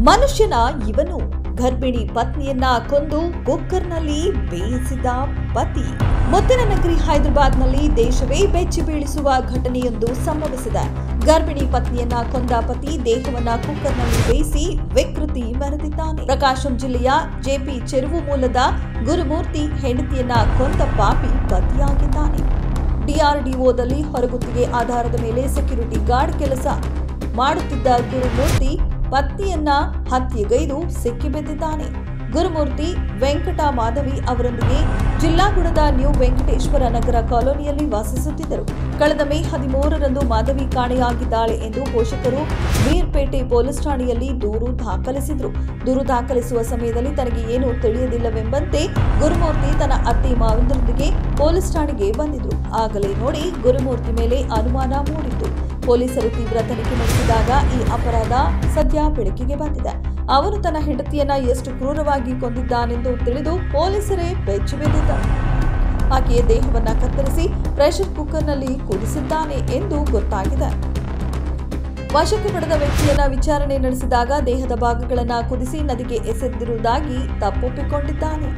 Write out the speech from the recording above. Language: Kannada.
ಮನುಷ್ಯನ ಇವನು ಗರ್ಭಿಣಿ ಪತ್ನಿಯನ್ನ ಕೊಂದು ಕುಕ್ಕರ್ನಲ್ಲಿ ಬೇಯಿಸಿದ ಪತಿ. ಮುತ್ತಿನನಗರಿ ಹೈದರಾಬಾದ್ನಲ್ಲಿ ದೇಶವೇ ಬೆಚ್ಚಿ ಬೀಳಿಸುವ ಘಟನೆಯೊಂದು ಸಂಭವಿಸಿದೆ. ಗರ್ಭಿಣಿ ಪತ್ನಿಯನ್ನ ಕೊಂದ ಪತಿ ದೇಹವನ್ನ ಕುಕ್ಕರ್ನಲ್ಲಿ ಬೇಯಿಸಿ ವಿಕೃತಿ ಮೆರೆದಿದ್ದಾನೆ. ಪ್ರಕಾಶಂ ಜಿಲ್ಲೆಯ ಜೆಪಿ ಚೆರುವು ಮೂಲದ ಗುರುಮೂರ್ತಿ ಹೆಂಡತಿಯನ್ನ ಕೊಂದ ಪಾಪಿ ಪತಿಯಾಗಿದ್ದಾನೆ. ಡಿಆರ್ಡಿಒದಲ್ಲಿ ಹೊರಗುತ್ತಿಗೆ ಆಧಾರದ ಮೇಲೆ ಸೆಕ್ಯೂರಿಟಿ ಗಾರ್ಡ್ ಕೆಲಸ ಮಾಡುತ್ತಿದ್ದ ಗುರುಮೂರ್ತಿ ಪತ್ನಿಯನ್ನ ಹತ್ಯೆಗೈದು ಸಿಕ್ಕಿಬಿದ್ದಿದ್ದಾನೆ. ಗುರುಮೂರ್ತಿ ವೆಂಕಟ ಮಾಧವಿ ಅವರೊಂದಿಗೆ ಜಿಲ್ಲಾಗುಡದ ನ್ಯೂ ವೆಂಕಟೇಶ್ವರ ನಗರ ಕಾಲೋನಿಯಲ್ಲಿ ವಾಸಿಸುತ್ತಿದ್ದರು. ಕಳೆದ ಮೇ 13ರಂದು ಮಾಧವಿ ಕಾಣೆಯಾಗಿದ್ದಾಳೆ ಎಂದು ಪೋಷಕರು ಬೀರ್ಪೇಟೆ ಪೊಲೀಸ್ ಠಾಣೆಯಲ್ಲಿ ದೂರು ದಾಖಲಿಸಿದರು. ದೂರು ದಾಖಲಿಸುವ ಸಮಯದಲ್ಲಿ ತನಗೆ ಏನೂ ತಿಳಿಯದಿಲ್ಲವೆಂಬಂತೆ ಗುರುಮೂರ್ತಿ ತನ್ನ ಅತ್ತೆ ಮಾವಂದರೊಂದಿಗೆ ಪೊಲೀಸ್ ಠಾಣೆಗೆ ಬಂದಿದ್ರು. ಆಗಲೇ ನೋಡಿ ಗುರುಮೂರ್ತಿ ಮೇಲೆ ಅನುಮಾನ ಮೂಡಿತ್ತು. ಪೊಲೀಸರು ತೀವ್ರ ತನಿಖೆ ನಡೆಸಿದಾಗ ಈ ಅಪರಾಧ ಸದ್ಯ ಬೆಳಕಿಗೆ ಬಂದಿದೆ. ಅವನು ತನ್ನ ಹೆಂಡತಿಯನ್ನ ಎಷ್ಟು ಕ್ರೂರವಾಗಿ ಕೊಂದಿದ್ದಾನೆಂದು ತಿಳಿದು ಪೊಲೀಸರೇ ಬೆಚ್ಚಿ ಬಿದ್ದಿದ್ದಾರೆ. ಆಕೆಯ ದೇಹವನ್ನ ಕತ್ತರಿಸಿ ಪ್ರೆಷರ್ ಕುಕ್ಕರ್ನಲ್ಲಿ ಕುದಿಸಿದ್ದಾನೆ ಎಂದು ಗೊತ್ತಾಗಿದೆ. ವಶಕ್ಕೆ ಪಡೆದ ವ್ಯಕ್ತಿಯನ್ನ ವಿಚಾರಣೆ ನಡೆಸಿದಾಗ ದೇಹದ ಭಾಗಗಳನ್ನು ಕುದಿಸಿ ನದಿಗೆ ಎಸೆದಿರುವುದಾಗಿ ತಪ್ಪೊಪ್ಪಿಕೊಂಡಿದ್ದಾನೆ.